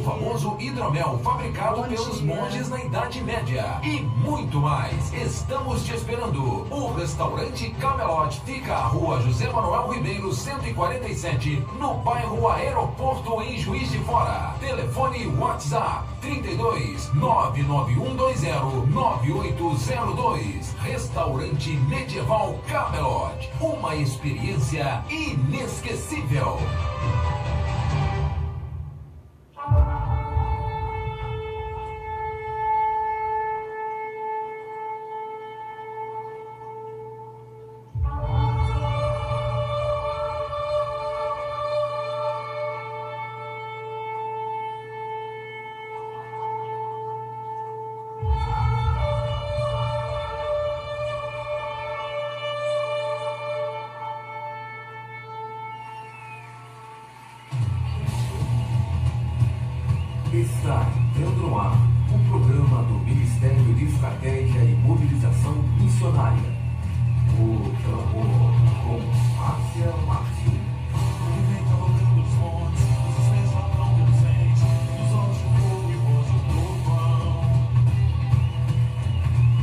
famoso hidromel fabricado pelos monges na Idade Média e muito mais. Estamos te esperando. O restaurante Camelot fica à rua José Manuel Ribeiro 147, no bairro Aeroporto, em Juiz de Fora. Telefone WhatsApp 32 99120 9802. Restaurante Medieval Camelot. Uma experiência inesquecível. Está entrando no ar o programa do Ministério de Estratégia e Mobilização Missionária. O Clamor, com Márcia Martins.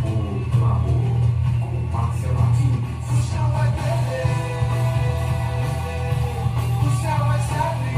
O Clamor, com Márcia Martins. O chão vai tremer, o céu vai se abrir.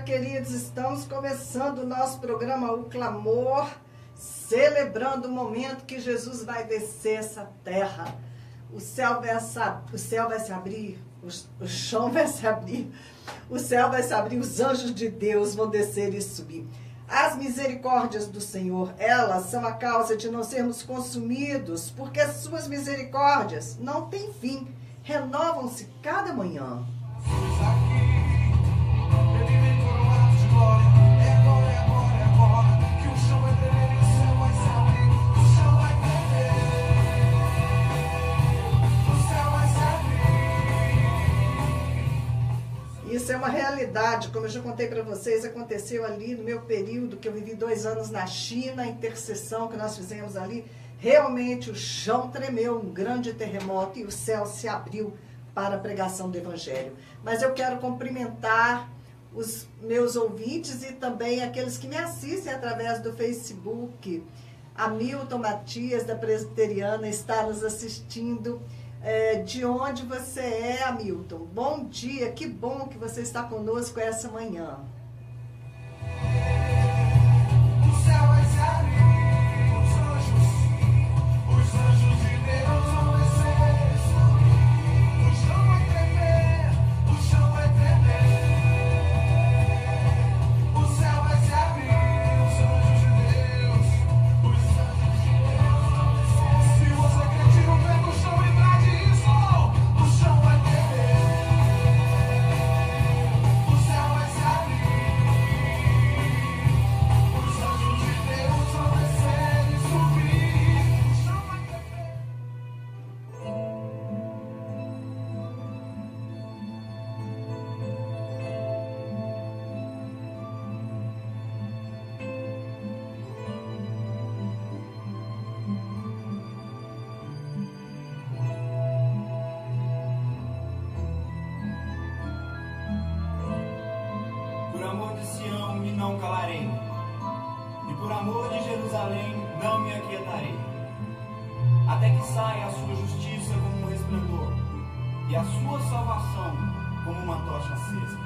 Queridos, estamos começando o nosso programa O Clamor, celebrando o momento que Jesus vai descer essa terra. O céu vai se abrir, o chão vai se abrir, o céu vai se abrir, os anjos de Deus vão descer e subir. As misericórdias do Senhor, elas são a causa de não sermos consumidos, porque as suas misericórdias não têm fim, renovam-se cada manhã. Isso é uma realidade, como eu já contei para vocês, aconteceu ali no meu período, que eu vivi 2 anos na China, a intercessão que nós fizemos ali, realmente o chão tremeu, um grande terremoto, e o céu se abriu para a pregação do Evangelho. Mas eu quero cumprimentar os meus ouvintes e também aqueles que me assistem através do Facebook. Hamilton Matias, da Presbiteriana, está nos assistindo. De onde você é, Hamilton? Bom dia, que bom que você está conosco essa manhã. O céu vai se abrir, os anjos de Deus vão descer e subir. O chão vai tremer, o chão vai tremer. O céu vai se abrir, os anjos de Deus vão descer. Se você acredita no pé no chão e o chão vai tremer, o céu vai se abrir, os anjos de Deus vão descer e subir, o chão vai tremer. Por amor de Sião me não calarei, e por amor de Jerusalém não me aquietarei, até que saia a sua justiça como um resplendor, e a sua salvação como uma tocha acesa.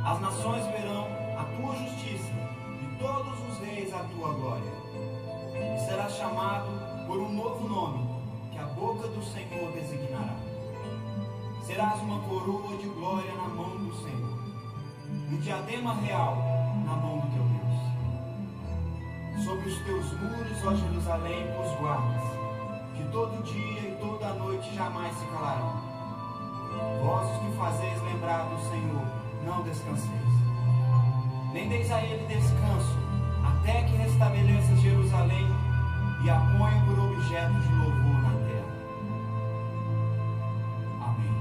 As nações verão a tua justiça, e todos os reis a tua glória, e serás chamado por um novo nome, que a boca do Senhor designará. Serás uma coroa de glória na mão do Senhor, um diadema real na mão do teu Deus. Sobre os teus muros, ó Jerusalém, os guardas, que todo dia e toda noite jamais se calarão. Vós os que fazeis lembrar do Senhor, não descanseis. Nem deis a ele descanso, até que restabeleças Jerusalém e a ponha por objeto de louvor na terra. Amém.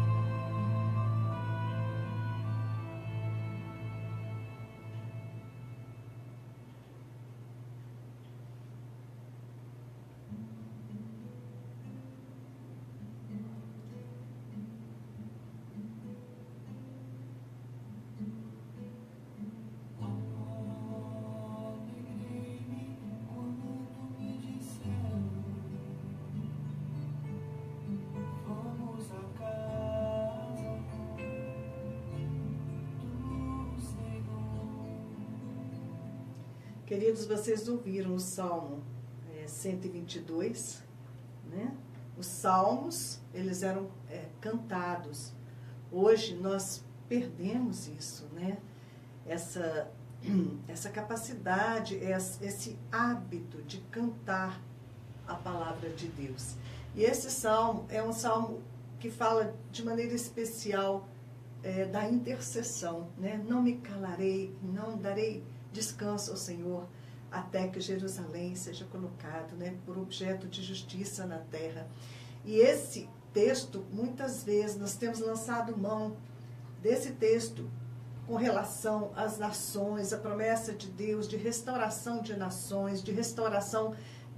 Queridos, vocês ouviram o Salmo 122, né? Os salmos, eles eram cantados. Hoje nós perdemos isso, né? Essa capacidade, esse hábito de cantar a palavra de Deus. E esse salmo é um salmo que fala de maneira especial da intercessão, né? Não me calarei, não darei descanso ao Senhor, até que Jerusalém seja colocado, né, por objeto de justiça na terra. E esse texto, muitas vezes, nós temos lançado mão desse texto com relação às nações, a promessa de Deus de restauração de nações, de restauração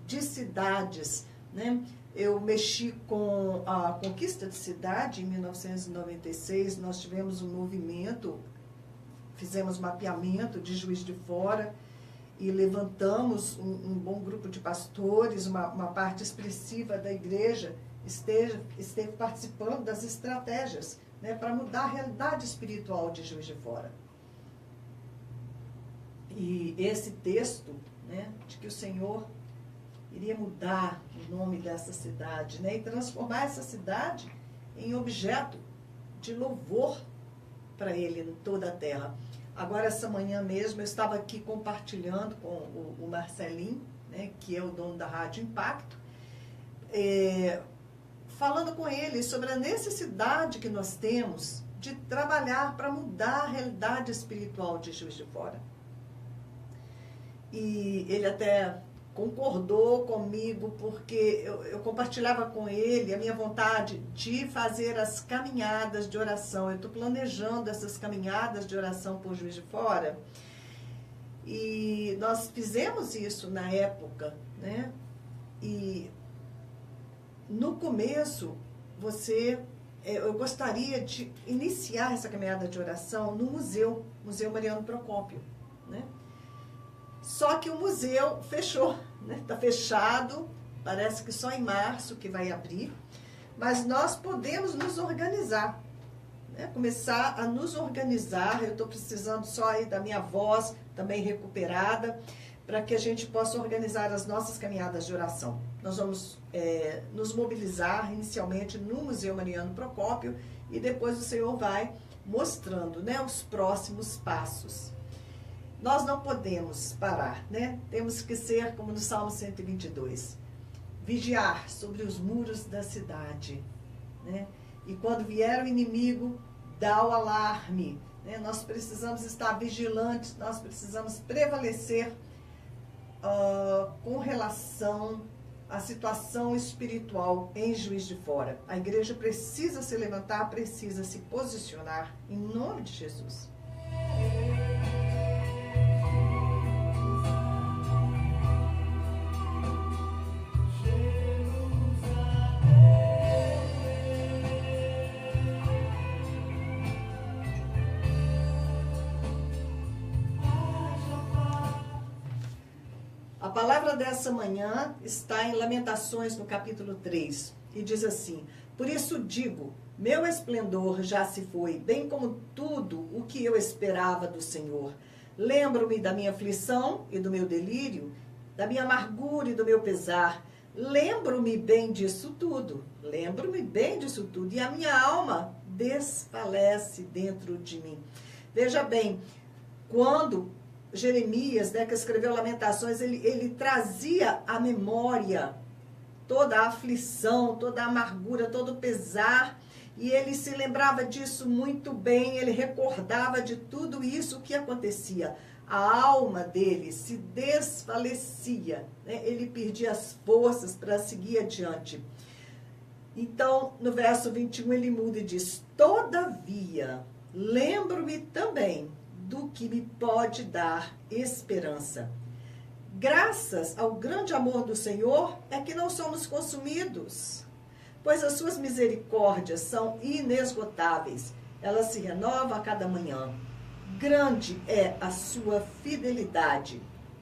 de cidades, né? Eu mexi com a conquista de cidade em 1996, nós tivemos um movimento, fizemos mapeamento de Juiz de Fora e levantamos um bom grupo de pastores, uma parte expressiva da igreja esteve participando das estratégias, né, para mudar a realidade espiritual de Juiz de Fora. E esse texto, né, de que o Senhor iria mudar o nome dessa cidade, né, e transformar essa cidade em objeto de louvor para Ele em toda a terra. Agora, essa manhã mesmo, eu estava aqui compartilhando com o Marcelinho, né, que é o dono da Rádio Impacto, falando com ele sobre a necessidade que nós temos de trabalhar para mudar a realidade espiritual de Juiz de Fora. E ele até concordou comigo, porque eu compartilhava com ele a minha vontade de fazer as caminhadas de oração. Eu estou planejando essas caminhadas de oração por Juiz de Fora. E nós fizemos isso na época, né? E no começo, eu gostaria de iniciar essa caminhada de oração no Museu Mariano Procópio, né? Só que o museu fechou, né? Está fechado, parece que só em março que vai abrir, mas nós podemos nos organizar, né? Começar a nos organizar. Eu estou precisando só aí da minha voz também recuperada, para que a gente possa organizar as nossas caminhadas de oração. Nós vamos nos mobilizar inicialmente no Museu Mariano Procópio e depois o Senhor vai mostrando, né, os próximos passos. Nós não podemos parar, né? Temos que ser, como no Salmo 122, vigiar sobre os muros da cidade, né? E quando vier o inimigo, dá o alarme, né? Nós precisamos estar vigilantes, nós precisamos prevalecer com relação à situação espiritual em Juiz de Fora. A igreja precisa se levantar, precisa se posicionar em nome de Jesus. A palavra dessa manhã está em Lamentações, no capítulo 3, e diz assim: por isso digo, meu esplendor já se foi, bem como tudo o que eu esperava do Senhor. Lembro-me da minha aflição e do meu delírio, da minha amargura e do meu pesar. Lembro-me bem disso tudo, e a minha alma desfalece dentro de mim. Veja bem, quando Jeremias, né, que escreveu Lamentações, ele trazia à memória toda a aflição, toda a amargura, todo o pesar, e ele se lembrava disso muito bem, ele recordava de tudo isso que acontecia. A alma dele se desfalecia, né? Ele perdia as forças para seguir adiante. Então, no verso 21, ele muda e diz: todavia, lembro-me também do que me pode dar esperança. Graças ao grande amor do Senhor é que não somos consumidos, pois as suas misericórdias são inesgotáveis. Elas se renovam a cada manhã. Grande é a sua fidelidade.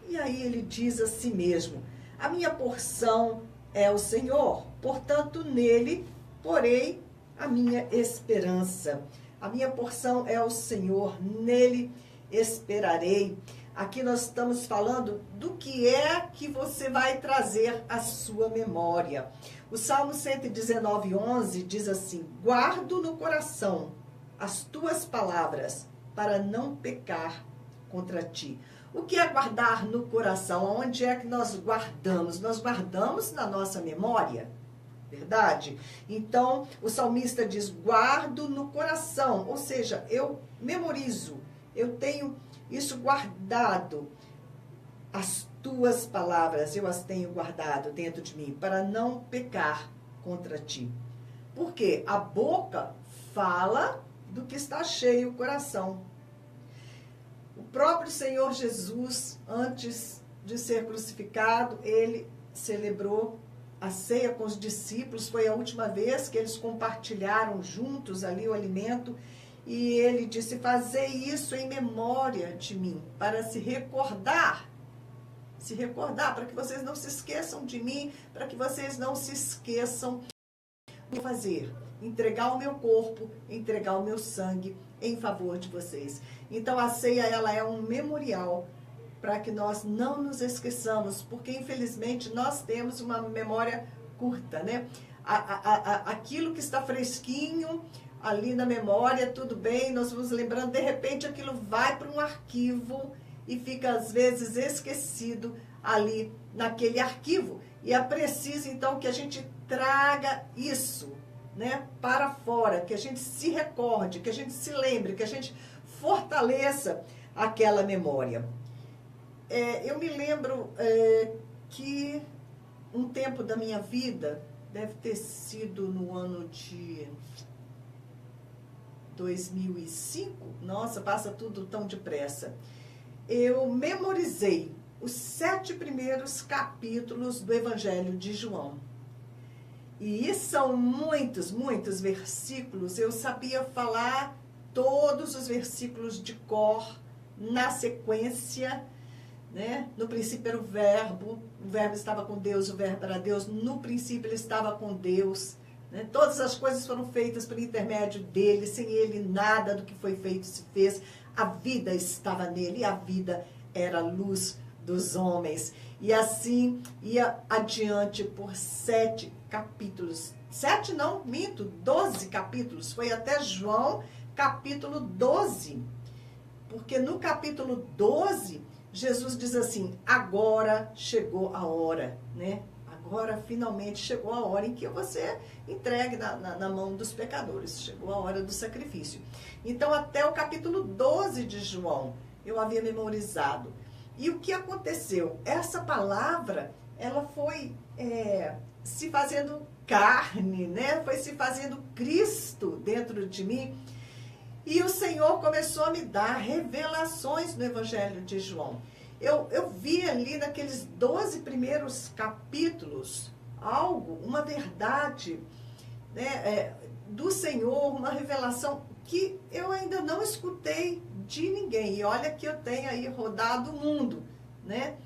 E aí ele diz a si mesmo: a minha porção é o Senhor, portanto nele porei a minha esperança. A minha porção é o Senhor, nele esperarei. Aqui nós estamos falando do que é que você vai trazer à sua memória. O Salmo 119:11 diz assim: guardo no coração as tuas palavras, para não pecar contra ti. O que é guardar no coração? Onde é que nós guardamos? Nós guardamos na nossa memória, verdade? Então, o salmista diz: guardo no coração, ou seja, eu memorizo, eu tenho isso guardado. As tuas palavras, eu as tenho guardado dentro de mim, para não pecar contra ti. Porque a boca fala do que está cheio o coração. O próprio Senhor Jesus, antes de ser crucificado, ele celebrou a ceia com os discípulos. Foi a última vez que eles compartilharam juntos ali o alimento. E ele disse: fazei isso em memória de mim, para se recordar, para que vocês não se esqueçam de mim, para que vocês não se esqueçam de fazer, entregar o meu corpo, entregar o meu sangue em favor de vocês. Então a ceia, ela é um memorial para que nós não nos esqueçamos, porque infelizmente nós temos uma memória curta, né? Aquilo que está fresquinho ali na memória, tudo bem, nós vamos lembrando, de repente aquilo vai para um arquivo e fica às vezes esquecido ali naquele arquivo. E é preciso então que a gente traga isso, né, para fora, que a gente se recorde, que a gente se lembre, que a gente fortaleça aquela memória. Eu me lembro que um tempo da minha vida, deve ter sido no ano de 2005, nossa, passa tudo tão depressa, eu memorizei os 7 primeiros capítulos do Evangelho de João. E são muitos, muitos versículos. Eu sabia falar todos os versículos de cor, na sequência, né? No princípio era o verbo estava com Deus, o verbo era Deus, no princípio ele estava com Deus. Né? Todas as coisas foram feitas por intermédio dele, sem ele nada do que foi feito se fez. A vida estava nele, e a vida era a luz dos homens. E assim ia adiante por 7 capítulos. 7 não, minto, 12 capítulos. Foi até João, capítulo 12. Porque no capítulo 12, Jesus diz assim: agora chegou a hora, né? Agora finalmente chegou a hora em que você entregue na mão dos pecadores. Chegou a hora do sacrifício. Então até o capítulo 12 de João eu havia memorizado. E o que aconteceu? Essa palavra, ela foi se fazendo carne, né? Foi se fazendo Cristo dentro de mim. E o Senhor começou a me dar revelações no Evangelho de João. Eu vi ali naqueles 12 primeiros capítulos uma verdade, né, do Senhor, uma revelação que eu ainda não escutei de ninguém. E olha que eu tenho aí rodado o mundo, né?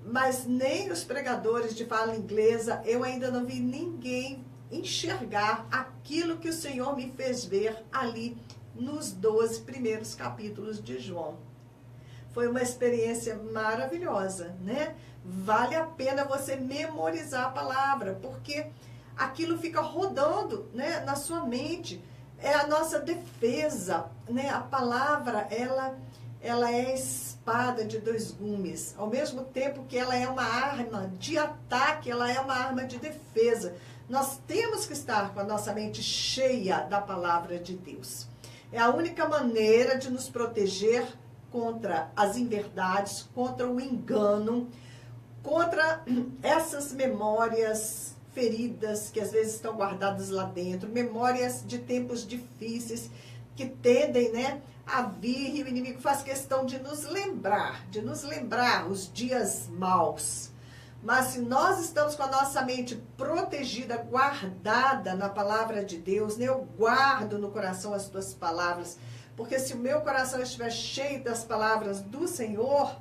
Mas nem os pregadores de fala inglesa, eu ainda não vi ninguém enxergar aquilo que o Senhor me fez ver ali nos 12 primeiros capítulos de João. Foi uma experiência maravilhosa, né? Vale a pena você memorizar a palavra, porque aquilo fica rodando, né, na sua mente. É a nossa defesa, né? A palavra, ela ela é a espada de dois gumes. Ao mesmo tempo que ela é uma arma de ataque, ela é uma arma de defesa. Nós temos que estar com a nossa mente cheia da palavra de Deus. É a única maneira de nos proteger contra as inverdades, contra o engano, contra essas memórias feridas que às vezes estão guardadas lá dentro, memórias de tempos difíceis que tendem, né, a vir, e o inimigo faz questão de nos lembrar os dias maus. Mas se nós estamos com a nossa mente protegida, guardada na palavra de Deus, né, eu guardo no coração as tuas palavras, porque se o meu coração estiver cheio das palavras do Senhor,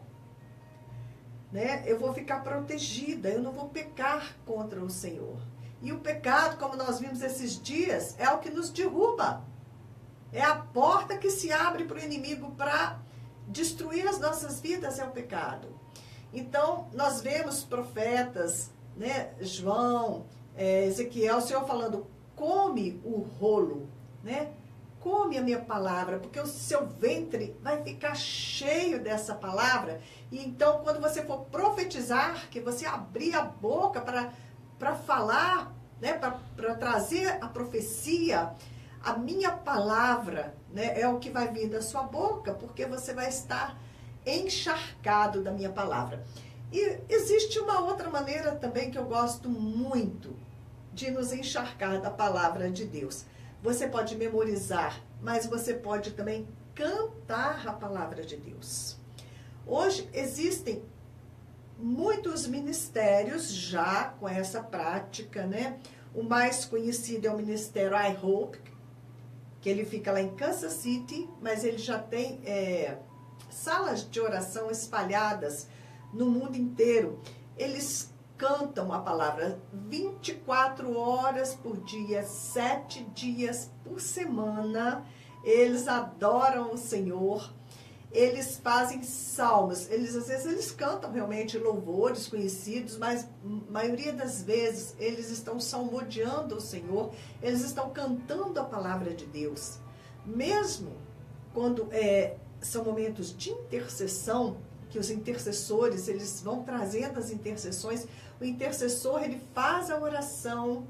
né, eu vou ficar protegida, eu não vou pecar contra o Senhor. E o pecado, como nós vimos esses dias, é o que nos derruba. É a porta que se abre para o inimigo para destruir as nossas vidas, é o pecado. Então, nós vemos profetas, né, João, Ezequiel, o Senhor falando, come o rolo, né? Come a minha palavra, porque o seu ventre vai ficar cheio dessa palavra. E então, quando você for profetizar, que você abrir a boca para falar, né, para trazer a profecia, a minha palavra, né, é o que vai vir da sua boca, porque você vai estar encharcado da minha palavra. E existe uma outra maneira também que eu gosto muito de nos encharcar da palavra de Deus. Você pode memorizar, mas você pode também cantar a palavra de Deus. Hoje existem muitos ministérios já com essa prática, né? O mais conhecido é o Ministério I Hope, que ele fica lá em Kansas City, mas ele já tem salas de oração espalhadas no mundo inteiro. Eles cantam a palavra 24 horas por dia, 7 dias por semana. Eles adoram o Senhor. Eles fazem salmos. Às vezes eles cantam realmente louvores conhecidos, mas a maioria das vezes eles estão salmodiando o Senhor. Eles estão cantando a palavra de Deus. Mesmo quando são momentos de intercessão, que os intercessores, eles vão trazendo as intercessões. O intercessor, ele faz a oração,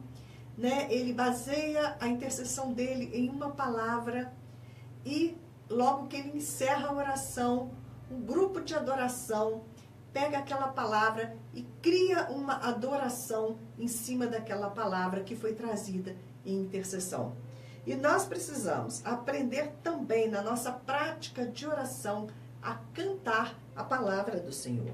né? Ele baseia a intercessão dele em uma palavra e logo que ele encerra a oração, um grupo de adoração pega aquela palavra e cria uma adoração em cima daquela palavra que foi trazida em intercessão. E nós precisamos aprender também na nossa prática de oração a cantar a palavra do Senhor.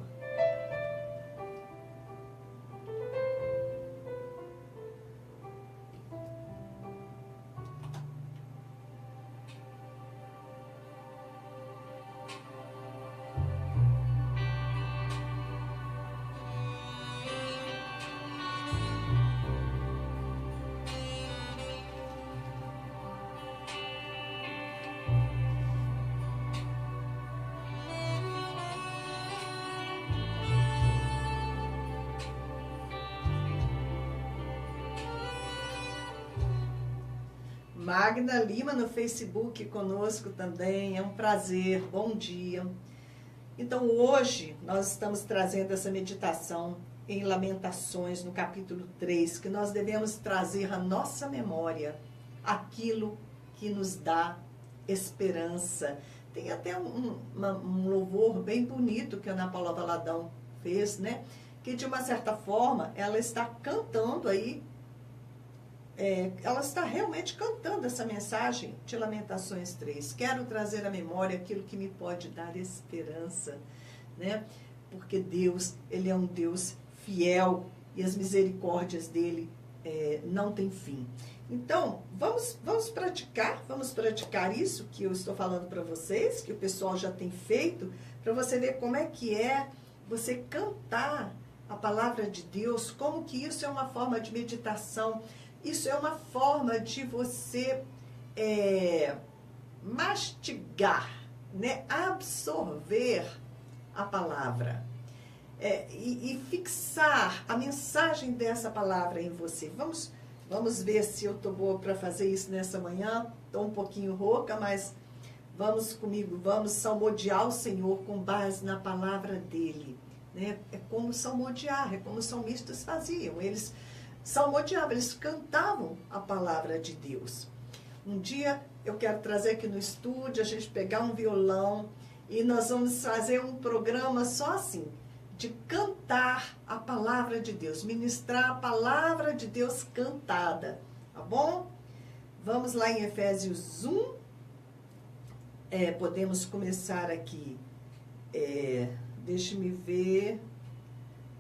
Magna Lima no Facebook conosco também, é um prazer, bom dia. Então hoje nós estamos trazendo essa meditação em Lamentações, no capítulo 3, que nós devemos trazer à nossa memória aquilo que nos dá esperança. Tem até um louvor bem bonito que a Ana Paula Valadão fez, né? Que de uma certa forma ela está cantando aí, ela está realmente cantando essa mensagem de Lamentações 3. Quero trazer à memória aquilo que me pode dar esperança, né? Porque Deus, Ele é um Deus fiel e as misericórdias dEle não têm fim. Então, vamos praticar isso que eu estou falando para vocês, que o pessoal já tem feito, para você ver como é que é você cantar a palavra de Deus, como que isso é uma forma de meditação. Isso é uma forma de você mastigar, né? Absorver a palavra e fixar a mensagem dessa palavra em você. Vamos ver se eu estou boa para fazer isso nessa manhã. Estou um pouquinho rouca, mas Vamos comigo, vamos salmodiar o Senhor com base na palavra dele. Né? É como salmodiar, é como os salmistas faziam. Eles salmodiavam, eles cantavam a palavra de Deus. Um dia eu quero trazer aqui no estúdio, a gente pegar um violão e nós vamos fazer um programa só assim, de cantar a palavra de Deus, ministrar a palavra de Deus cantada, tá bom? Vamos lá em Efésios 1. Podemos começar aqui. Deixe-me ver.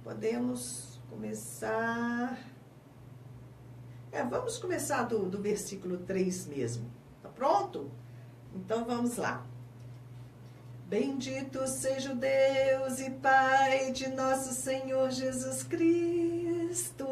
Podemos começar. Vamos começar do versículo 3 mesmo. Tá pronto? Então vamos lá. Bendito seja o Deus e Pai de nosso Senhor Jesus Cristo.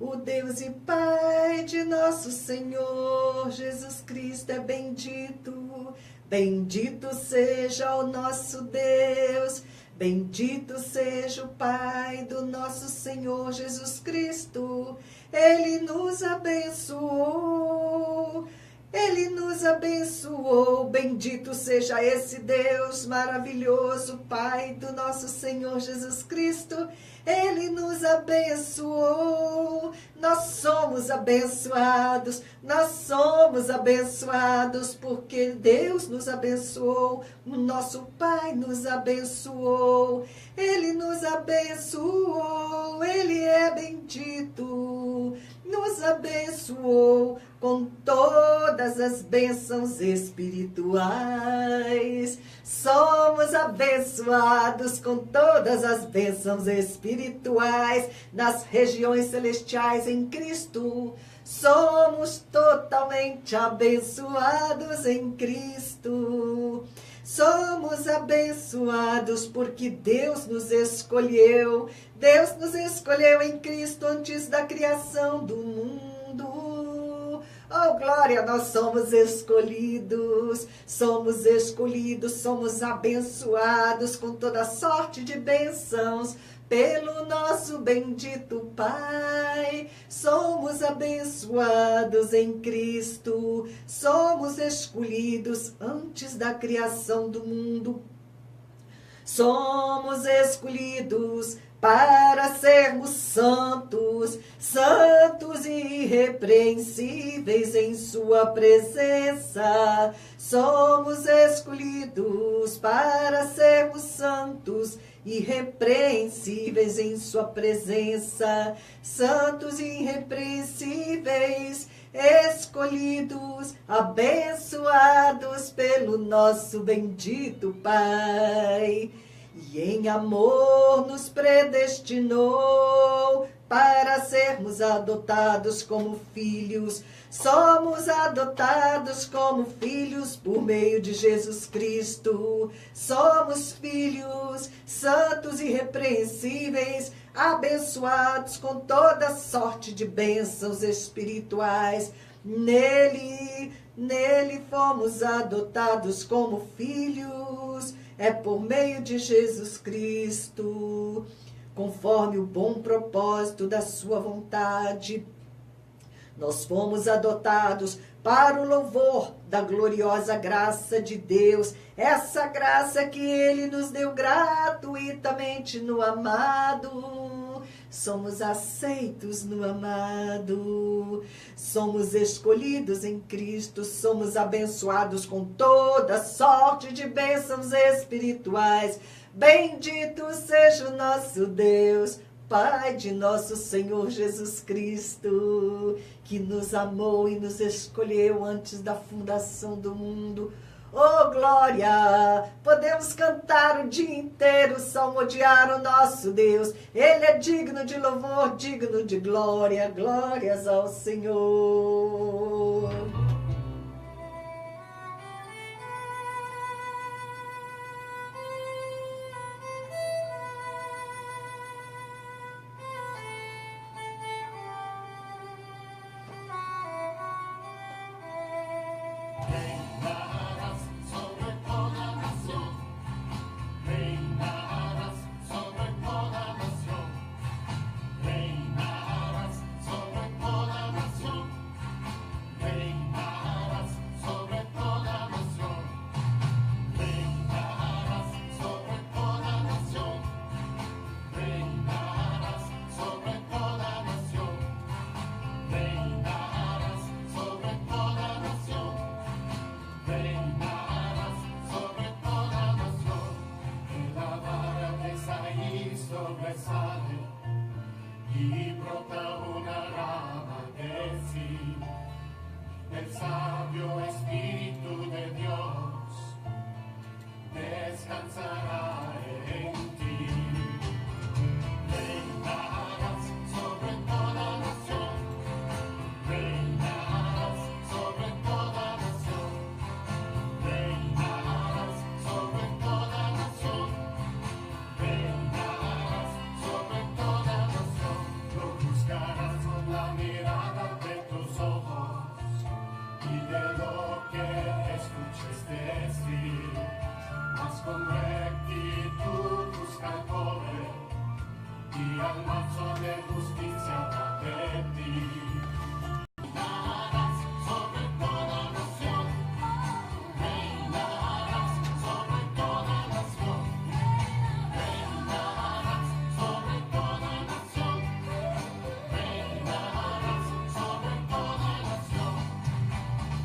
O Deus e Pai de nosso Senhor Jesus Cristo é bendito. Bendito seja o nosso Deus. Bendito seja o Pai do nosso Senhor Jesus Cristo. Ele nos abençoou. Ele nos abençoou. Bendito seja esse Deus maravilhoso, Pai do nosso Senhor Jesus Cristo. Ele nos abençoou. Nós somos abençoados. Nós somos abençoados porque Deus nos abençoou. O nosso Pai nos abençoou. Ele nos abençoou. Ele é bendito. Nos abençoou com todas as bênçãos espirituais. Somos abençoados com todas as bênçãos espirituais nas regiões celestiais em Cristo. Somos totalmente abençoados em Cristo. Somos abençoados porque Deus nos escolheu. Deus nos escolheu em Cristo antes da criação do mundo. Oh, glória, nós somos escolhidos, somos abençoados com toda sorte de bênçãos pelo nosso bendito Pai. Somos abençoados em Cristo, somos escolhidos antes da criação do mundo. Somos escolhidos para sermos santos, santos e irrepreensíveis em sua presença. Somos escolhidos para sermos santos, irrepreensíveis em sua presença. Santos e irrepreensíveis, escolhidos, abençoados pelo nosso bendito Pai. E em amor nos predestinou para sermos adotados como filhos. Somos adotados como filhos por meio de Jesus Cristo. Somos filhos santos e irrepreensíveis, abençoados com toda sorte de bênçãos espirituais. Nele fomos adotados como filhos. É por meio de Jesus Cristo, conforme o bom propósito da sua vontade. Nós fomos adotados para o louvor da gloriosa graça de Deus. Essa graça que Ele nos deu gratuitamente no amado. Somos aceitos no amado. Somos escolhidos em Cristo. Somos abençoados com toda sorte de bênçãos espirituais. Bendito seja o nosso Deus, Pai de nosso Senhor Jesus Cristo, que nos amou e nos escolheu antes da fundação do mundo. Oh, glória! Podemos cantar o dia inteiro, salmodiar o nosso Deus. Ele é digno de louvor, digno de glória. Glórias ao Senhor. Reinarás sobre toda nación. dove sale y brota una rama de sí, el sabio Espíritu de Dios descansará en ti. Reinarás sobre toda nación, reinarás sobre toda nación, reinarás sobre toda nación, reinarás sobre toda nación. Lo buscarás con la mirada de tus ojos y de lo que escuches decir, mas con rectitud busca el poder y al macho de justicia va de ti. Reinarás sobre toda nación, reinarás sobre toda nación, reinarás sobre toda nación, reinarás sobre toda nación,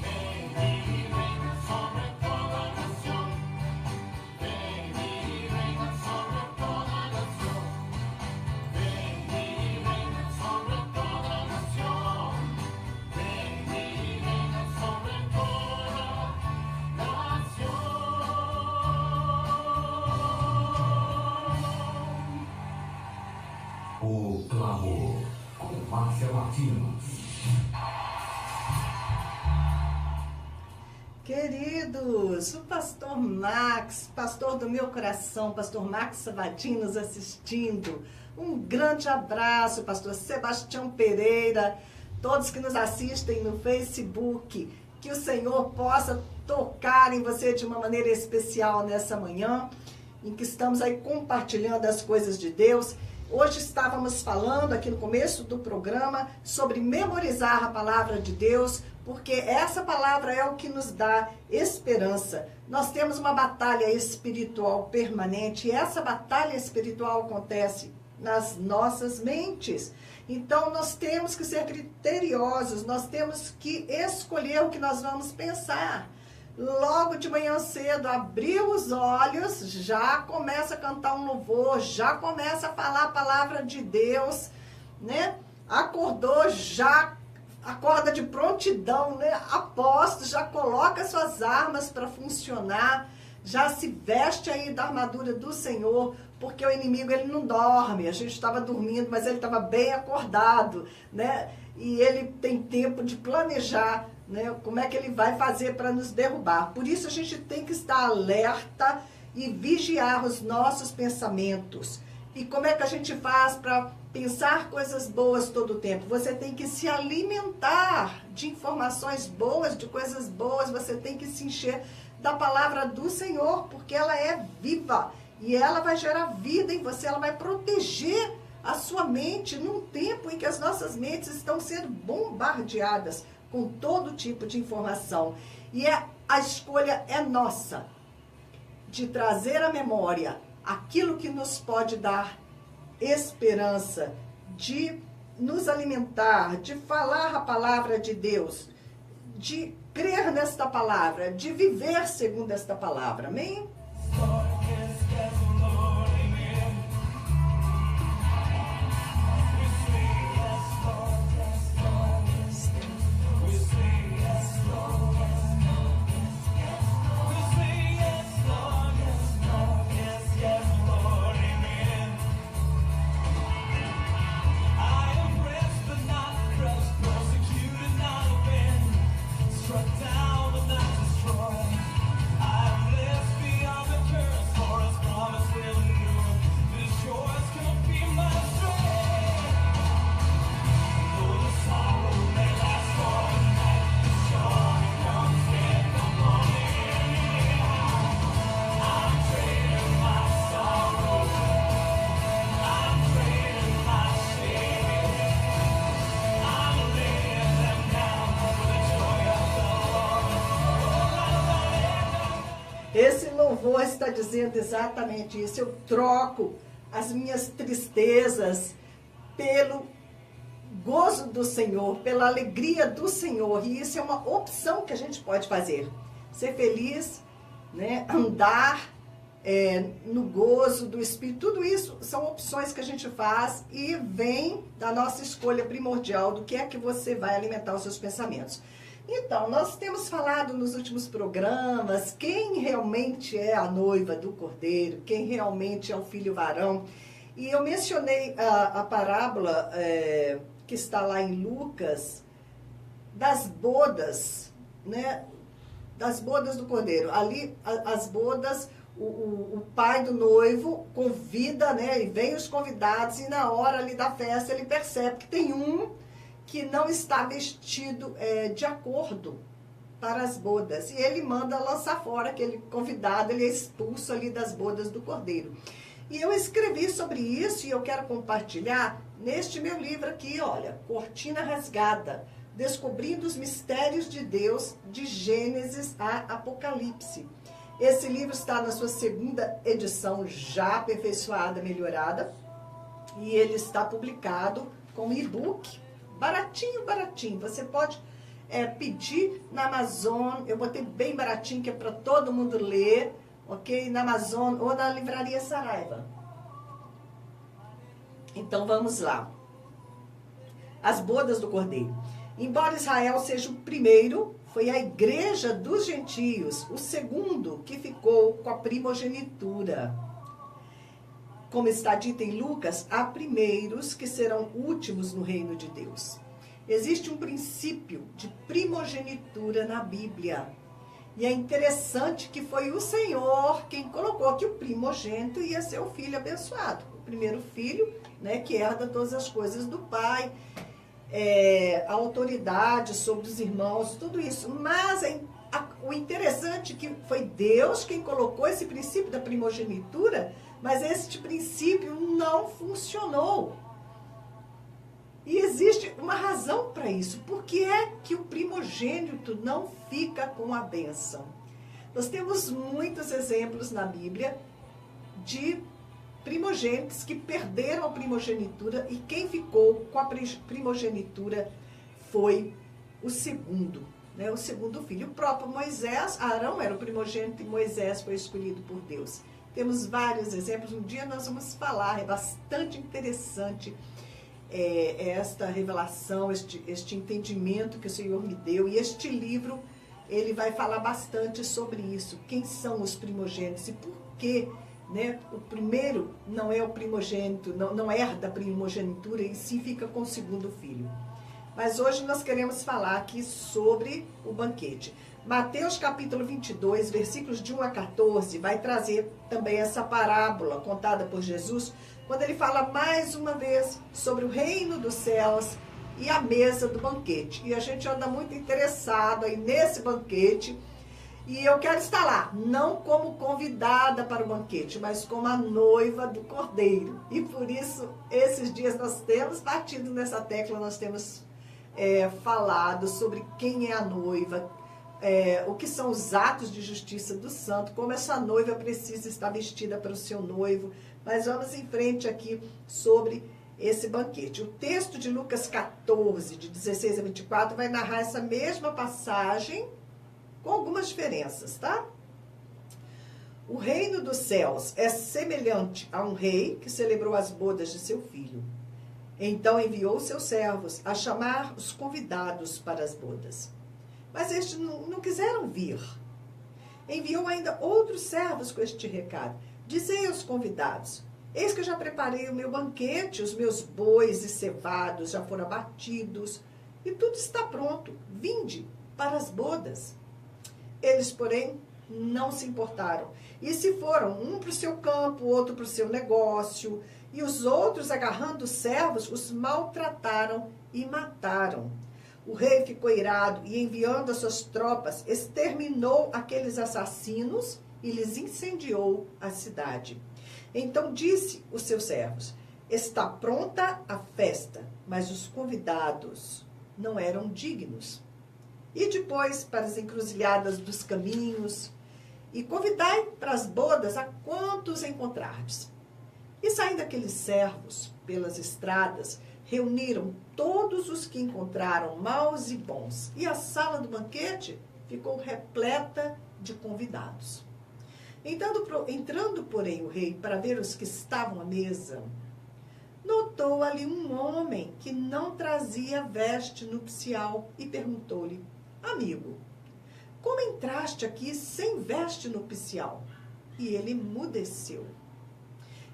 ven y reina sobre toda nación, ven y reina sobre toda nación, ven y reina sobre toda nación, ven y reina sobre toda nación. O Clamor, com Márcia Martins. Queridos, o pastor Max, pastor do meu coração, pastor Max Sabatini nos assistindo. Um grande abraço, pastor Sebastião Pereira, todos que nos assistem no Facebook. Que o Senhor possa tocar em você de uma maneira especial nessa manhã, em que estamos aí compartilhando as coisas de Deus. Hoje estávamos falando aqui no começo do programa sobre memorizar a palavra de Deus, porque essa palavra é o que nos dá esperança. Nós temos uma batalha espiritual permanente e essa batalha espiritual acontece nas nossas mentes. Então nós temos que ser criteriosos, nós temos que escolher o que nós vamos pensar. Logo de manhã cedo, abriu os olhos, já começa a cantar um louvor, já começa a falar a palavra de Deus, né? Acordou, já acorda de prontidão, né? Aposto, já coloca suas armas para funcionar, já se veste aí da armadura do Senhor, porque o inimigo ele não dorme. A gente estava dormindo, mas ele estava bem acordado, né? E ele tem tempo de planejar, né, como é que ele vai fazer para nos derrubar. Por isso a gente tem que estar alerta e vigiar os nossos pensamentos. E como é que a gente faz para pensar coisas boas todo o tempo? Você tem que se alimentar de informações boas, de coisas boas. Você tem que se encher da palavra do Senhor, porque ela é viva e ela vai gerar vida em você, ela vai proteger a sua mente num tempo em que as nossas mentes estão sendo bombardeadas com todo tipo de informação. E a escolha é nossa, de trazer à memória aquilo que nos pode dar esperança, de nos alimentar, de falar a palavra de Deus, de crer nesta palavra, de viver segundo esta palavra. Amém? Esse louvor está dizendo exatamente isso. Eu troco as minhas tristezas pelo gozo do Senhor, pela alegria do Senhor. E isso é uma opção que a gente pode fazer. Ser feliz, né? Andar no gozo do Espírito. Tudo isso são opções que a gente faz e vem da nossa escolha primordial do que é que você vai alimentar os seus pensamentos. Então, nós temos falado nos últimos programas quem realmente é a noiva do Cordeiro, quem realmente é o filho varão. E eu mencionei a parábola que está lá em Lucas, das bodas, né? Das bodas do Cordeiro. Ali, as bodas, o pai do noivo convida, né? E vem os convidados, e na hora ali da festa ele percebe que tem um que não está vestido de acordo para as bodas. E ele manda lançar fora aquele convidado, ele é expulso ali das bodas do Cordeiro. E eu escrevi sobre isso e eu quero compartilhar neste meu livro aqui, olha, Cortina Rasgada, Descobrindo os Mistérios de Deus, de Gênesis a Apocalipse. Esse livro está na sua segunda edição, já aperfeiçoada, melhorada, e ele está publicado como e-book, baratinho, baratinho. Você pode pedir na Amazon, eu botei bem baratinho, que é para todo mundo ler, ok? Na Amazon ou na Livraria Saraiva. Então vamos lá. As bodas do Cordeiro. Embora Israel seja o primeiro, foi a igreja dos gentios, o segundo que ficou com a primogenitura. Como está dito em Lucas, há primeiros que serão últimos no reino de Deus. Existe um princípio de primogenitura na Bíblia. E é interessante que foi o Senhor quem colocou que o primogênito ia ser o filho abençoado. O primeiro filho, né, que herda todas as coisas do pai, a autoridade sobre os irmãos, tudo isso. Mas o interessante é que foi Deus quem colocou esse princípio da primogenitura, mas este princípio não funcionou. E existe uma razão para isso. Por que é que o primogênito não fica com a bênção? Nós temos muitos exemplos na Bíblia de primogênitos que perderam a primogenitura e quem ficou com a primogenitura foi o segundo, né? O segundo filho. O próprio Moisés, Arão era o primogênito e Moisés foi escolhido por Deus. Temos vários exemplos, um dia nós vamos falar, é bastante interessante esta revelação, este entendimento que o Senhor me deu, e este livro, ele vai falar bastante sobre isso, quem são os primogênitos e por que, né, o primeiro não é o primogênito, não herda a primogenitura e sim fica com o segundo filho. Mas hoje nós queremos falar aqui sobre o banquete. Mateus capítulo 22, versículos de 1 a 14, vai trazer também essa parábola contada por Jesus, quando ele fala mais uma vez sobre o reino dos céus e a mesa do banquete. E a gente anda muito interessado aí nesse banquete, e eu quero estar lá, não como convidada para o banquete, mas como a noiva do Cordeiro. E por isso, esses dias nós temos batido nessa tecla, nós temos falado sobre quem é a noiva, o que são os atos de justiça do santo, como essa noiva precisa estar vestida para o seu noivo. Mas vamos em frente aqui sobre esse banquete. O texto de Lucas 14, de 16 a 24, vai narrar essa mesma passagem com algumas diferenças, tá? O reino dos céus é semelhante a um rei que celebrou as bodas de seu filho. Então enviou seus servos a chamar os convidados para as bodas. Mas estes não quiseram vir. Enviou ainda outros servos com este recado. Dizei aos convidados: eis que eu já preparei o meu banquete, os meus bois e cevados já foram abatidos, e tudo está pronto. Vinde para as bodas. Eles, porém, não se importaram. E se foram, um para o seu campo, outro para o seu negócio, e os outros, agarrando os servos, os maltrataram e mataram. O rei ficou irado e, enviando as suas tropas, exterminou aqueles assassinos e lhes incendiou a cidade. Então disse os seus servos: está pronta a festa, mas os convidados não eram dignos. E depois para as encruzilhadas dos caminhos, e convidai para as bodas a quantos encontrardes. E saindo aqueles servos pelas estradas, reuniram todos os que encontraram, maus e bons, e a sala do banquete ficou repleta de convidados. Entrando, porém, o rei para ver os que estavam à mesa, notou ali um homem que não trazia veste nupcial e perguntou-lhe: amigo, como entraste aqui sem veste nupcial? E ele emudeceu.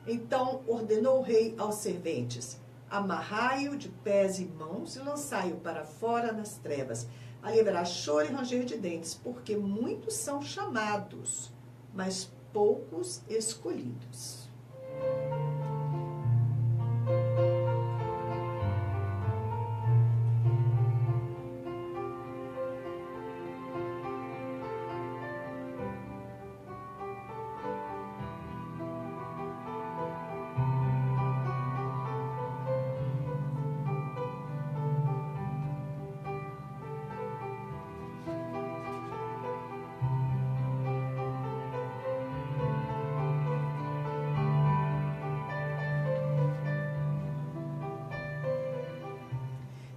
Então ordenou o rei aos serventes: amarrai-o de pés e mãos e lançai-o para fora nas trevas. Ali haverá choro e ranger de dentes, porque muitos são chamados, mas poucos escolhidos.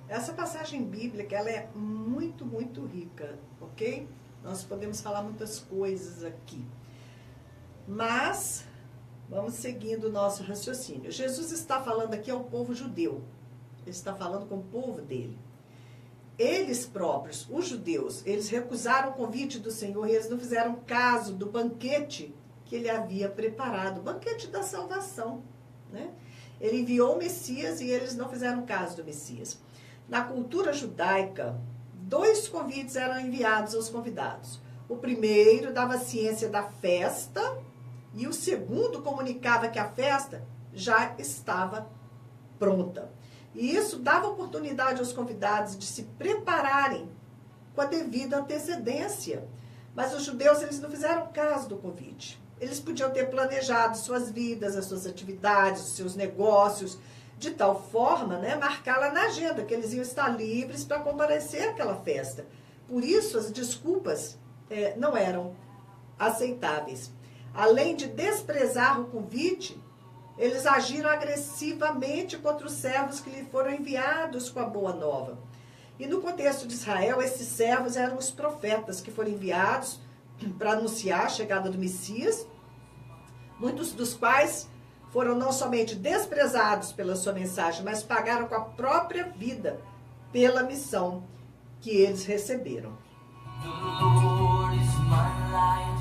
Essa passagem bíblica, ela é muito, muito rica, ok? Nós podemos falar muitas coisas aqui. Mas, vamos seguindo o nosso raciocínio. Jesus está falando aqui ao povo judeu. Ele está falando com o povo dele. Eles próprios, os judeus, eles recusaram o convite do Senhor e eles não fizeram caso do banquete que ele havia preparado, o banquete da salvação, né? Ele enviou o Messias e eles não fizeram caso do Messias. Na cultura judaica, 2 convites eram enviados aos convidados. O primeiro dava ciência da festa e o segundo comunicava que a festa já estava pronta. E isso dava oportunidade aos convidados de se prepararem com a devida antecedência. Mas os judeus, eles não fizeram caso do convite. Eles podiam ter planejado suas vidas, as suas atividades, os seus negócios, de tal forma, né, marcá-la na agenda, que eles iam estar livres para comparecer àquela festa. Por isso, as desculpas não eram aceitáveis. Além de desprezar o convite, eles agiram agressivamente contra os servos que lhe foram enviados com a boa nova. E no contexto de Israel, esses servos eram os profetas que foram enviados para anunciar a chegada do Messias, muitos dos quais foram não somente desprezados pela sua mensagem, mas pagaram com a própria vida pela missão que eles receberam. The Lord is my light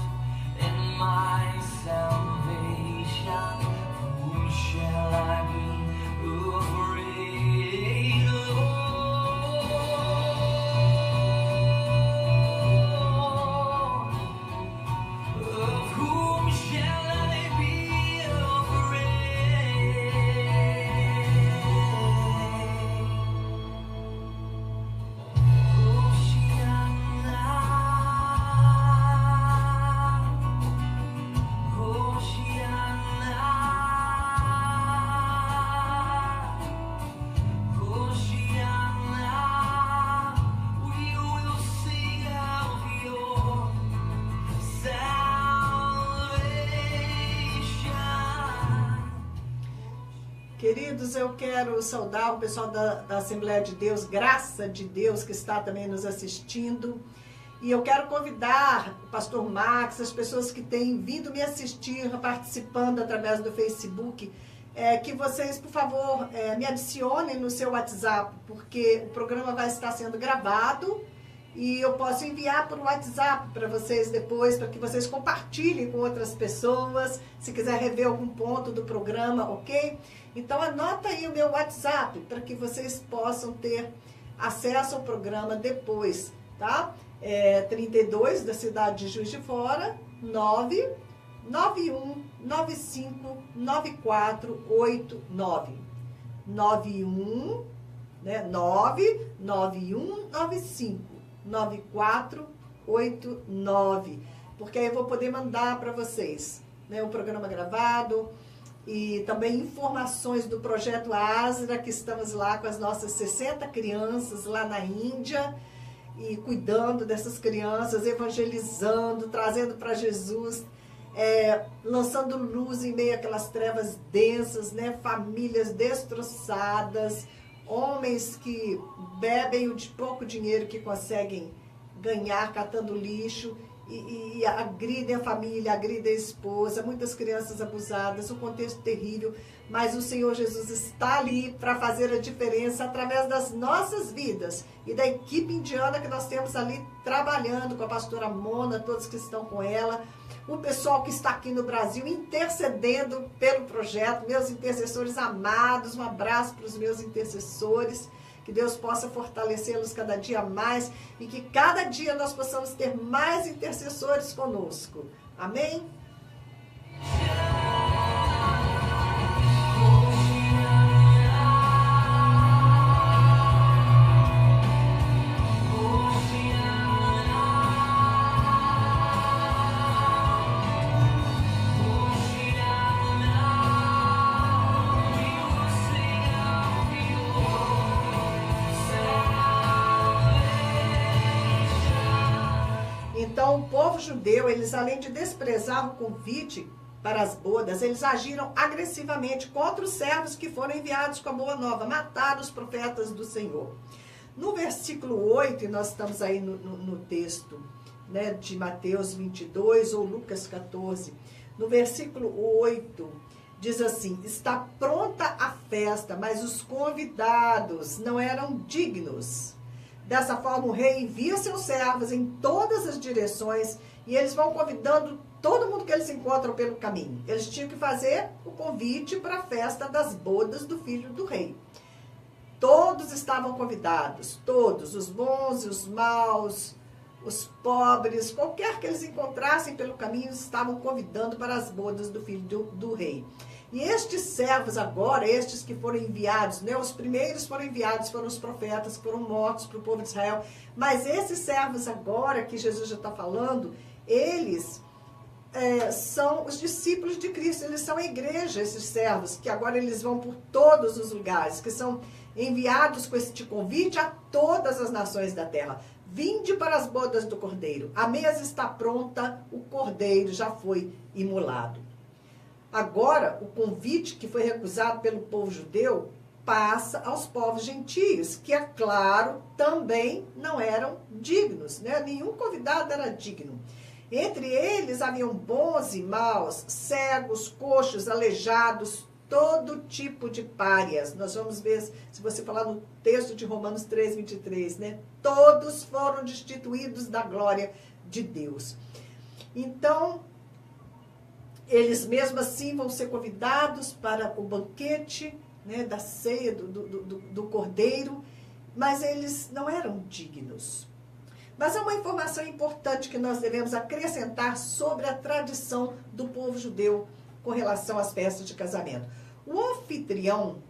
and my salvation. Whom shall I be afraid of whom shall I be afraid? Queridos, eu quero saudar o pessoal da Assembleia de Deus, Graça de Deus, que está também nos assistindo. E eu quero convidar o pastor Max, as pessoas que têm vindo me assistir, participando através do Facebook, que vocês, por favor, me adicionem no seu WhatsApp, porque o programa vai estar sendo gravado e eu posso enviar por WhatsApp para vocês depois, para que vocês compartilhem com outras pessoas, se quiser rever algum ponto do programa, ok? Então anota aí o meu WhatsApp, para que vocês possam ter acesso ao programa depois, tá? 32 da cidade de Juiz de Fora, 991959489. 91, né? 991959489. Porque aí eu vou poder mandar para vocês, né, o programa gravado e também informações do projeto Asra, que estamos lá com as nossas 60 crianças lá na Índia, e cuidando dessas crianças, evangelizando, trazendo para Jesus, lançando luz em meio àquelas trevas densas, né? Famílias destroçadas, homens que bebem o de pouco dinheiro que conseguem ganhar catando lixo e agridem a família, agridem a esposa, muitas crianças abusadas, um contexto terrível, mas o Senhor Jesus está ali para fazer a diferença através das nossas vidas e da equipe indiana que nós temos ali trabalhando com a pastora Mona, todos que estão com ela, o pessoal que está aqui no Brasil intercedendo pelo projeto, meus intercessores amados, um abraço para os meus intercessores, que Deus possa fortalecê-los cada dia mais e que cada dia nós possamos ter mais intercessores conosco. Amém? Então, o povo judeu, eles além de desprezar o convite para as bodas, eles agiram agressivamente contra os servos que foram enviados com a boa nova, mataram os profetas do Senhor. No versículo 8, e nós estamos aí no texto, né, de Mateus 22 ou Lucas 14, no versículo 8, diz assim: está pronta a festa, mas os convidados não eram dignos. Dessa forma, o rei envia seus servos em todas as direções e eles vão convidando todo mundo que eles encontram pelo caminho. Eles tinham que fazer o convite para a festa das bodas do filho do rei. Todos estavam convidados, todos, os bons e os maus, os pobres, qualquer que eles encontrassem pelo caminho, estavam convidando para as bodas do filho do rei. E estes servos agora, estes que foram enviados, né, os primeiros foram enviados, foram os profetas que foram mortos para o povo de Israel, mas esses servos agora, que Jesus já está falando, eles são os discípulos de Cristo, eles são a igreja, esses servos, que agora eles vão por todos os lugares, que são enviados com este convite a todas as nações da terra. Vinde para as bodas do Cordeiro, a mesa está pronta, o Cordeiro já foi imolado. Agora, o convite que foi recusado pelo povo judeu passa aos povos gentios, que, é claro, também não eram dignos, né? Nenhum convidado era digno. Entre eles haviam bons e maus, cegos, coxos, aleijados, todo tipo de párias. Nós vamos ver, se você falar no texto de Romanos 3:23, né? Todos foram destituídos da glória de Deus. Então, eles mesmo assim vão ser convidados para o banquete, né, da ceia do Cordeiro, mas eles não eram dignos. Mas há uma informação importante que nós devemos acrescentar sobre a tradição do povo judeu com relação às festas de casamento. O anfitrião,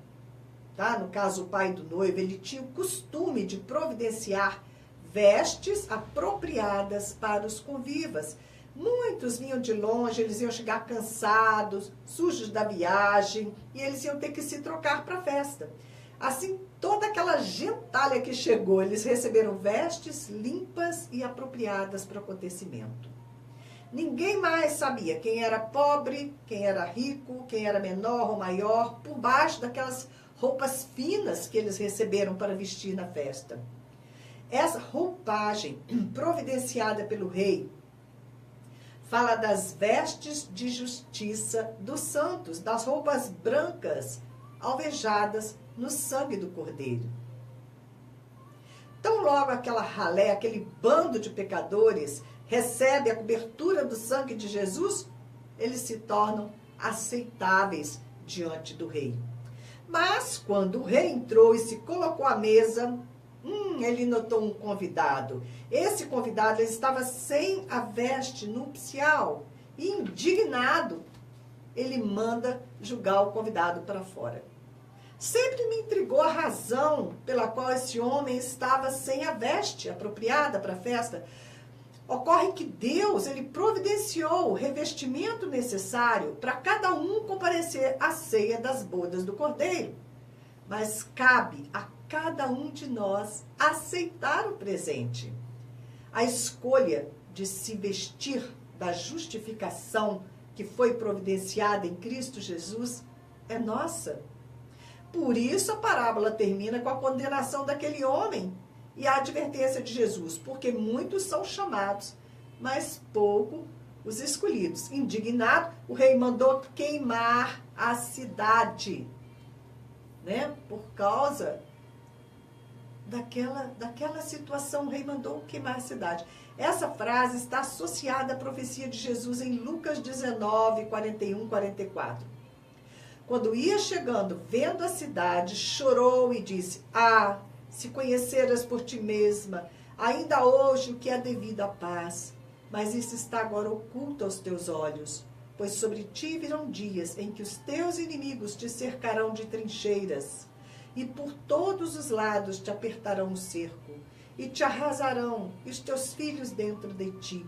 tá, no caso o pai do noivo, ele tinha o costume de providenciar vestes apropriadas para os convivas. Muitos vinham de longe, eles iam chegar cansados, sujos da viagem, e eles iam ter que se trocar para a festa. Assim, toda aquela gentalha que chegou, eles receberam vestes limpas e apropriadas para o acontecimento. Ninguém mais sabia quem era pobre, quem era rico, quem era menor ou maior, por baixo daquelas roupas finas que eles receberam para vestir na festa. Essa roupagem providenciada pelo rei fala das vestes de justiça dos santos, das roupas brancas alvejadas no sangue do Cordeiro. Tão logo aquela ralé, aquele bando de pecadores recebe a cobertura do sangue de Jesus, eles se tornam aceitáveis diante do rei. Mas quando o rei entrou e se colocou à mesa, ele notou um convidado. Esse convidado ele estava sem a veste nupcial e, indignado, ele manda julgar o convidado para fora. Sempre me intrigou a razão pela qual esse homem estava sem a veste apropriada para a festa. Ocorre que Deus, ele providenciou o revestimento necessário para cada um comparecer à ceia das bodas do Cordeiro. Mas cabe a cada um de nós aceitar o presente. A escolha de se vestir da justificação que foi providenciada em Cristo Jesus é nossa. Por isso a parábola termina com a condenação daquele homem e a advertência de Jesus, porque muitos são chamados, mas pouco os escolhidos. Indignado, o rei mandou queimar a cidade, né? Por causa daquela situação, o rei mandou queimar a cidade. Essa frase está associada à profecia de Jesus em Lucas 19, 41, 44. Quando ia chegando, vendo a cidade, chorou e disse: Ah, se conheceras por ti mesma, ainda hoje o que é devido à paz, mas isso está agora oculto aos teus olhos, pois sobre ti virão dias em que os teus inimigos te cercarão de trincheiras, e por todos os lados te apertarão o cerco, e te arrasarão, e os teus filhos dentro de ti.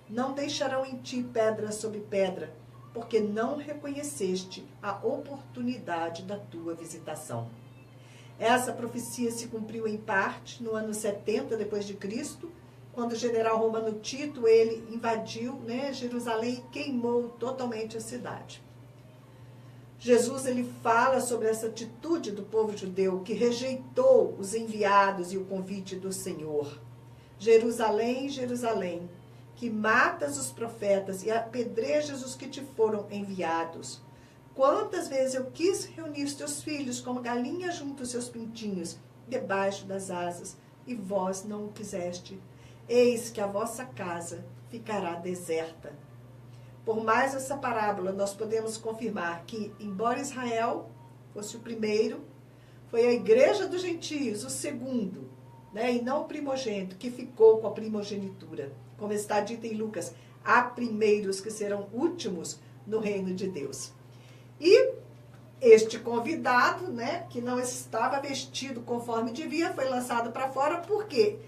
Não deixarão em ti pedra sobre pedra, porque não reconheceste a oportunidade da tua visitação. Essa profecia se cumpriu em parte no ano 70 depois de Cristo, quando o general romano Tito, ele invadiu, né, Jerusalém e queimou totalmente a cidade. Jesus, ele fala sobre essa atitude do povo judeu que rejeitou os enviados e o convite do Senhor. Jerusalém, Jerusalém, que matas os profetas e apedrejas os que te foram enviados. Quantas vezes eu quis reunir os teus filhos como galinha junto aos seus pintinhos, debaixo das asas, e vós não o quiseste. Eis que a vossa casa ficará deserta. Por mais essa parábola, nós podemos confirmar que, embora Israel fosse o primeiro, foi a igreja dos gentios, o segundo, né, e não o primogênito, que ficou com a primogenitura. Como está dito em Lucas, há primeiros que serão últimos no reino de Deus. E este convidado, né, que não estava vestido conforme devia, foi lançado para fora, porque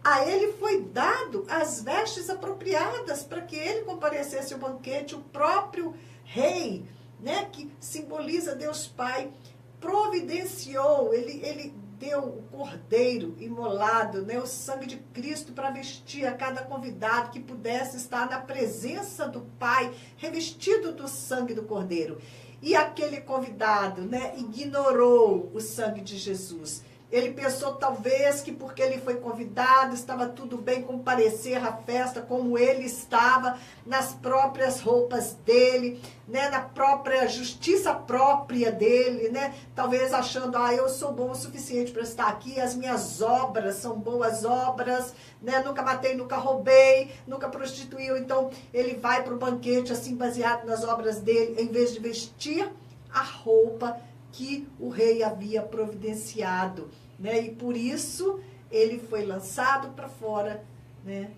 a ele foi dado as vestes apropriadas para que ele comparecesse ao banquete. O próprio rei, né, que simboliza Deus Pai, providenciou, ele deu o cordeiro imolado, né, o sangue de Cristo para vestir a cada convidado que pudesse estar na presença do Pai, revestido do sangue do cordeiro. E aquele convidado, né, ignorou o sangue de Jesus. Ele pensou talvez que porque ele foi convidado, estava tudo bem comparecer à festa como ele estava, nas próprias roupas dele, né, na própria justiça própria dele, né, talvez achando, eu sou bom o suficiente para estar aqui, as minhas obras são boas obras, né, nunca matei, nunca roubei, nunca prostituiu, então ele vai para o banquete assim baseado nas obras dele, em vez de vestir a roupa que o rei havia providenciado, né? E por isso ele foi lançado para fora, né?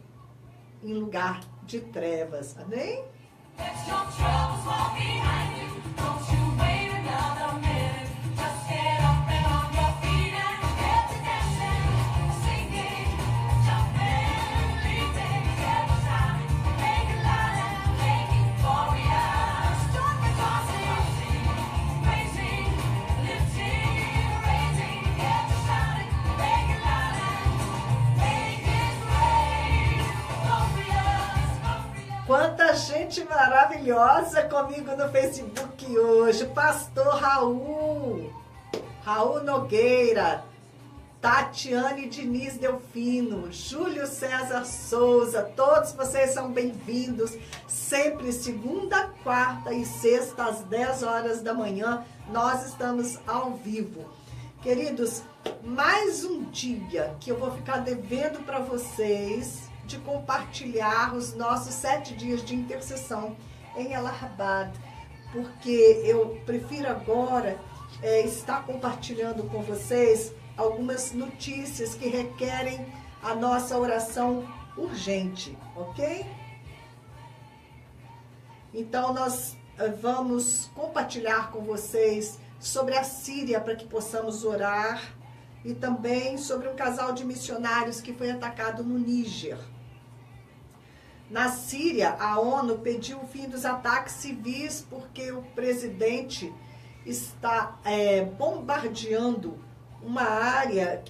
Em lugar de trevas. Amém? Quanta gente maravilhosa comigo no Facebook hoje. Pastor Raul Nogueira, Tatiane Diniz Delfino, Júlio César Souza, todos vocês são bem-vindos. Sempre segunda, quarta e sexta às 10 horas da manhã, nós estamos ao vivo. Queridos, mais um dia que eu vou ficar devendo para vocês de compartilhar os nossos 7 dias de intercessão em Allahabad, porque eu prefiro agora estar compartilhando com vocês algumas notícias que requerem a nossa oração urgente, ok? Então nós vamos compartilhar com vocês sobre a Síria para que possamos orar e também sobre um casal de missionários que foi atacado no Níger. Na Síria, a ONU pediu o fim dos ataques civis porque o presidente está bombardeando uma área,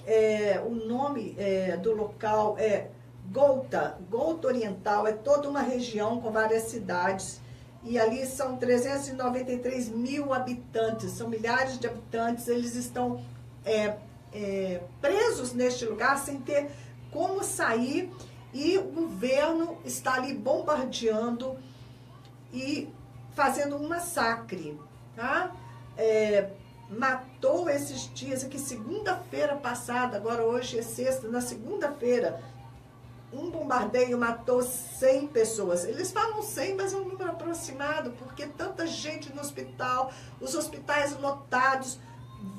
o nome do local é Ghouta Oriental, é toda uma região com várias cidades, e ali são 393 mil habitantes, são milhares de habitantes, eles estão presos neste lugar sem ter como sair. E o governo está ali bombardeando e fazendo um massacre, tá? Matou esses dias, aqui segunda-feira passada, agora hoje é sexta, na segunda-feira, um bombardeio matou 100 pessoas. Eles falam 100, mas é um número aproximado, porque tanta gente no hospital, os hospitais lotados,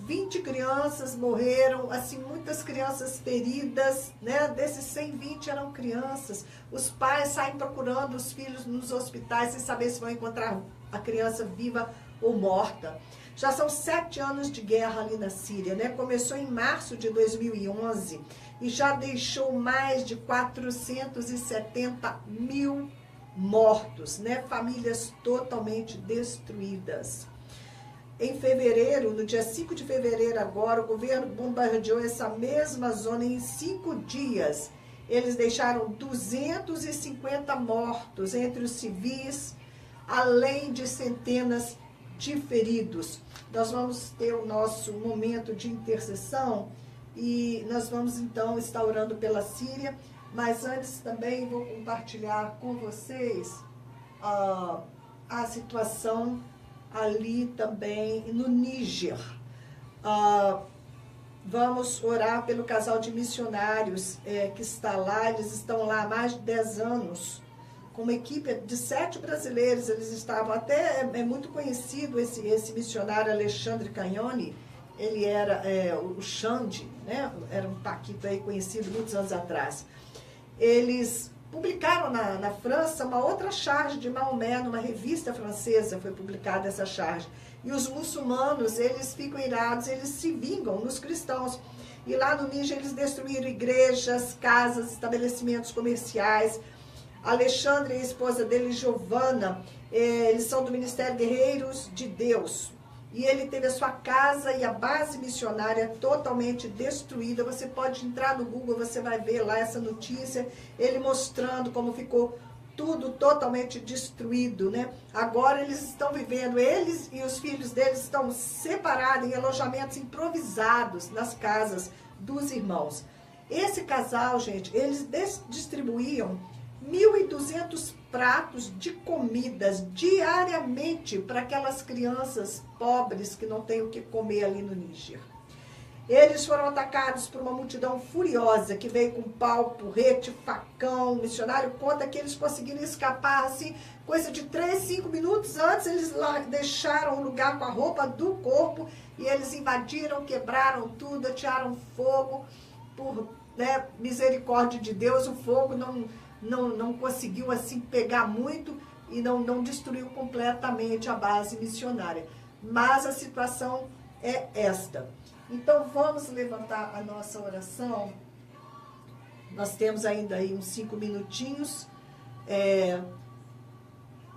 20 crianças morreram, assim, muitas crianças feridas, né? Desses 120 eram crianças. Os pais saem procurando os filhos nos hospitais sem saber se vão encontrar a criança viva ou morta. Já são 7 anos de guerra ali na Síria, né? Começou em março de 2011 e já deixou mais de 470 mil mortos, né? Famílias totalmente destruídas. Em fevereiro, no dia 5 de fevereiro agora, o governo bombardeou essa mesma zona em 5 dias. Eles deixaram 250 mortos entre os civis, além de centenas de feridos. Nós vamos ter o nosso momento de intercessão e nós vamos então estar orando pela Síria, mas antes também vou compartilhar com vocês a situação ali também no Níger. Vamos orar pelo casal de missionários que está lá. Eles estão lá há mais de 10 anos, com uma equipe de 7 brasileiros. Eles estavam até, é muito conhecido esse missionário Alexandre Cagnoni. Ele era o Xande, né? Era um paquito aí conhecido muitos anos atrás. Eles publicaram na França uma outra charge de Maomé, numa revista francesa foi publicada essa charge. E os muçulmanos, eles ficam irados, eles se vingam nos cristãos. E lá no Níger eles destruíram igrejas, casas, estabelecimentos comerciais. Alexandre e a esposa dele, Giovana, eles são do Ministério Guerreiros de Deus. E ele teve a sua casa e a base missionária totalmente destruída. Você pode entrar no Google, você vai ver lá essa notícia, ele mostrando como ficou tudo totalmente destruído, né? Agora eles estão vivendo, eles e os filhos deles estão separados em alojamentos improvisados nas casas dos irmãos. Esse casal, gente, eles distribuíam 1.200 pratos de comidas diariamente para aquelas crianças pobres que não têm o que comer ali no Níger. Eles foram atacados por uma multidão furiosa que veio com pau, porrete, facão. O missionário conta que eles conseguiram escapar assim, coisa de 3, 5 minutos antes. Eles lá deixaram o lugar com a roupa do corpo e eles invadiram, quebraram tudo, atiraram fogo. Por misericórdia de Deus, o fogo não conseguiu assim pegar muito e não destruiu completamente a base missionária. Mas a situação é esta. Então vamos levantar a nossa oração. Nós temos ainda aí uns 5 minutinhos.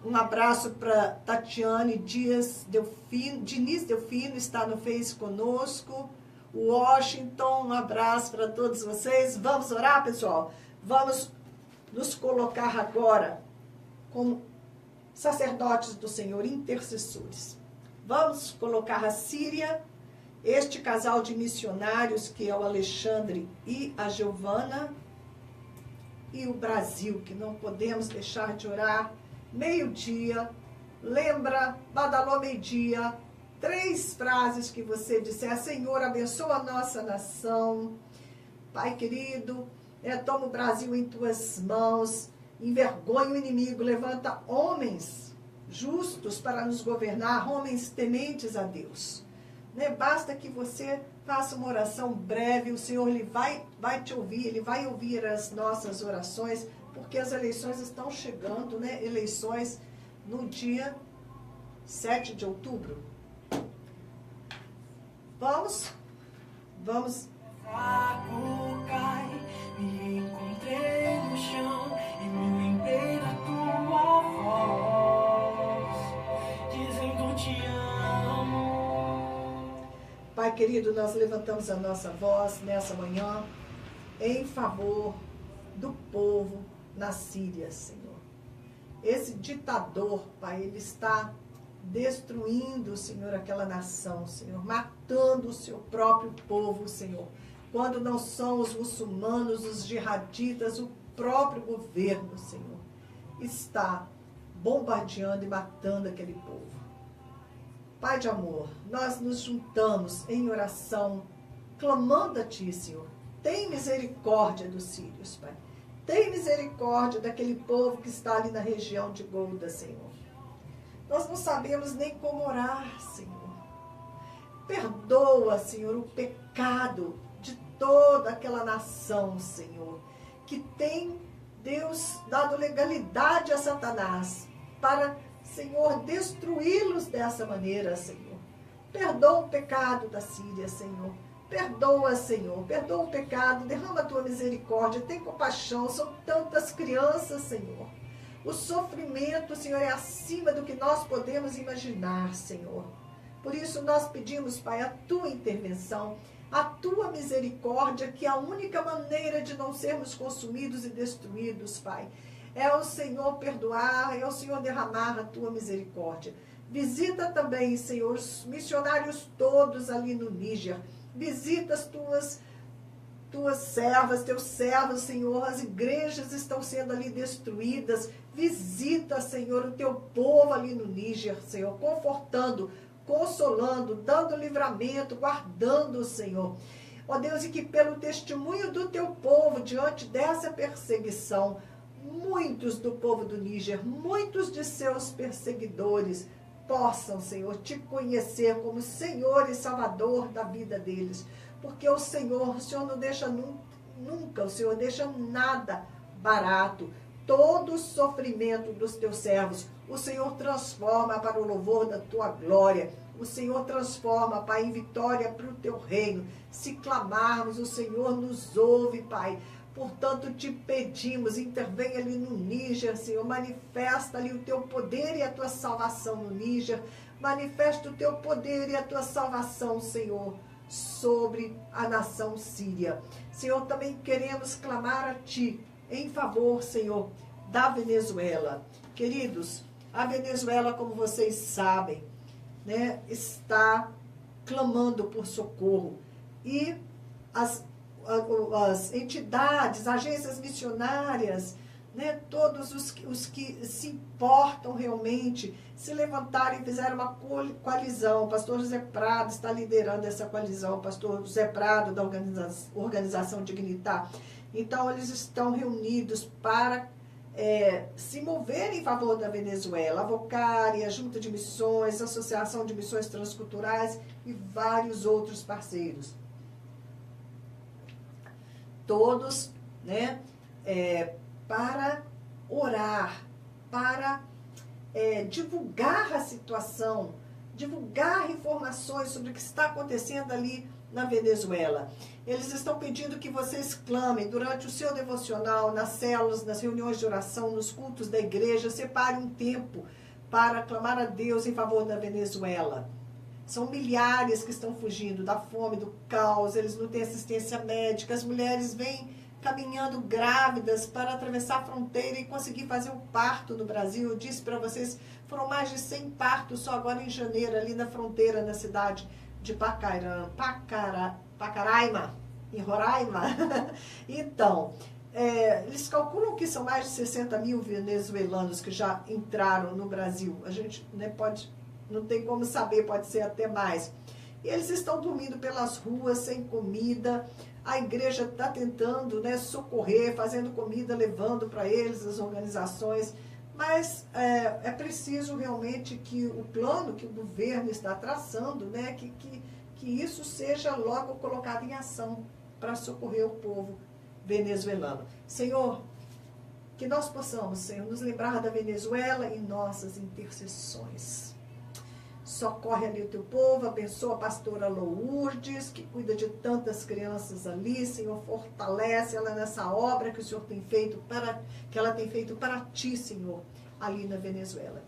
Um abraço para Tatiane Diniz Delfino, está no Face conosco. Washington, um abraço para todos vocês. Vamos orar, pessoal? Vamos nos colocar agora como sacerdotes do Senhor, intercessores. Vamos colocar a Síria, este casal de missionários que é o Alexandre e a Giovana, e o Brasil, que não podemos deixar de orar. Meio-dia, lembra, badalou meio-dia, 3 frases que você disser: Senhor, abençoa a nossa nação. Pai querido, toma o Brasil em tuas mãos, envergonha o inimigo, levanta homens justos para nos governar, homens tementes a Deus. Basta que você faça uma oração breve, o Senhor ele vai te ouvir, ele vai ouvir as nossas orações, porque as eleições estão chegando, eleições no dia 7 de outubro. Vamos. Fraco cai, me encontrei no chão e me lembrei da tua voz, dizendo te amo. Pai querido, nós levantamos a nossa voz nessa manhã em favor do povo na Síria, Senhor. Esse ditador, Pai, ele está destruindo, Senhor, aquela nação, Senhor, matando o seu próprio povo, Senhor. Quando não são os muçulmanos, os jihaditas, o próprio governo, Senhor, está bombardeando e matando aquele povo. Pai de amor, nós nos juntamos em oração, clamando a Ti, Senhor. Tem misericórdia dos sírios, Pai. Tem misericórdia daquele povo que está ali na região de Golda, Senhor. Nós não sabemos nem como orar, Senhor. Perdoa, Senhor, o pecado de toda aquela nação, Senhor, que tem, Deus, dado legalidade a Satanás para, Senhor, destruí-los dessa maneira, Senhor. Perdoa o pecado da Síria, Senhor. Perdoa, Senhor. Perdoa o pecado. Derrama a Tua misericórdia. Tem compaixão. São tantas crianças, Senhor. O sofrimento, Senhor, é acima do que nós podemos imaginar, Senhor. Por isso nós pedimos, Pai, a Tua intervenção, a Tua misericórdia, que é a única maneira de não sermos consumidos e destruídos, Pai. É o Senhor perdoar, é o Senhor derramar a Tua misericórdia. Visita também, Senhor, os missionários todos ali no Níger. Visita as Tuas servas, Teus servos, Senhor. As igrejas estão sendo ali destruídas. Visita, Senhor, o Teu povo ali no Níger, Senhor, confortando, consolando, dando livramento, guardando, Senhor. Ó Deus, e que pelo testemunho do Teu povo, diante dessa perseguição, muitos do povo do Níger, muitos de seus perseguidores, possam, Senhor, Te conhecer como Senhor e Salvador da vida deles. Porque o Senhor não deixa nunca, o Senhor deixa nada barato. Todo o sofrimento dos Teus servos, o Senhor transforma para o louvor da Tua glória. O Senhor transforma, Pai, em vitória para o Teu reino. Se clamarmos, o Senhor nos ouve, Pai. Portanto, Te pedimos, intervém ali no Níger, Senhor. Manifesta ali o Teu poder e a Tua salvação no Níger. Manifesta o Teu poder e a Tua salvação, Senhor, sobre a nação síria. Senhor, também queremos clamar a Ti em favor, Senhor, da Venezuela. Queridos, a Venezuela, como vocês sabem, né, está clamando por socorro. E as entidades, agências missionárias, né, todos os que se importam realmente, se levantaram e fizeram uma coalizão. O pastor José Prado está liderando essa coalizão, o pastor José Prado da organização Dignitar. Então, eles estão reunidos para se mover em favor da Venezuela. A Vocari, a Junta de Missões, a Associação de Missões Transculturais e vários outros parceiros. Todos, né, para orar, para divulgar a situação, divulgar informações sobre o que está acontecendo ali na Venezuela. Eles estão pedindo que vocês clamem durante o seu devocional, nas células, nas reuniões de oração, nos cultos da igreja. Separe um tempo para clamar a Deus em favor da Venezuela. São milhares que estão fugindo da fome, do caos, eles não têm assistência médica. As mulheres vêm caminhando grávidas para atravessar a fronteira e conseguir fazer um parto no Brasil. Eu disse para vocês, foram mais de 100 partos só agora em janeiro, ali na fronteira, na cidade de Pacaraima, em Roraima. Então, eles calculam que são mais de 60 mil venezuelanos que já entraram no Brasil. A gente, né, não tem como saber, pode ser até mais. E eles estão dormindo pelas ruas, sem comida. A igreja está tentando, né, socorrer, fazendo comida, levando para eles, as organizações. Mas é preciso realmente que o plano que o governo está traçando, né, que isso seja logo colocado em ação para socorrer o povo venezuelano. Senhor, que nós possamos, Senhor, nos lembrar da Venezuela em nossas intercessões. Socorre ali o Teu povo, abençoa a pastora Lourdes, que cuida de tantas crianças ali, Senhor, fortalece ela nessa obra que o Senhor tem feito que ela tem feito para Ti, Senhor, ali na Venezuela.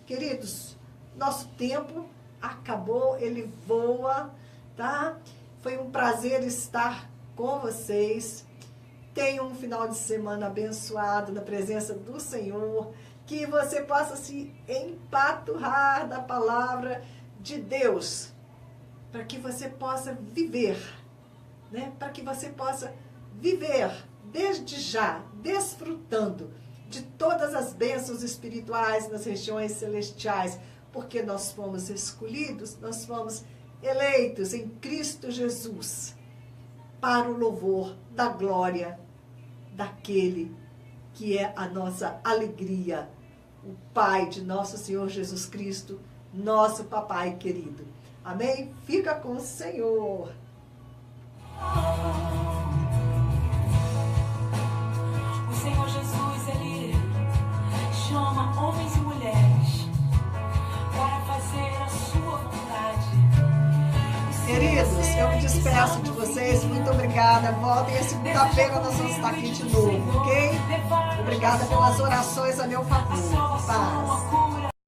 Queridos, nosso tempo acabou, ele voa, tá? Foi um prazer estar com vocês. Tenham um final de semana abençoado na presença do Senhor. Que você possa se empaturrar da palavra de Deus, para que você possa viver, né? Para que você possa viver desde já, desfrutando de todas as bênçãos espirituais nas regiões celestiais, porque nós fomos escolhidos, nós fomos eleitos em Cristo Jesus, para o louvor da glória daquele que é a nossa alegria, o Pai de nosso Senhor Jesus Cristo, nosso Papai querido. Amém? Fica com o Senhor. O Senhor Jesus, Ele chama homens e mulheres para fazer a sua vontade. Queridos, eu me despeço de vocês. Muito obrigada. Voltem a segunda-feira, nós vamos estar aqui de novo, ok? Obrigada pelas orações a meu favor. Paz.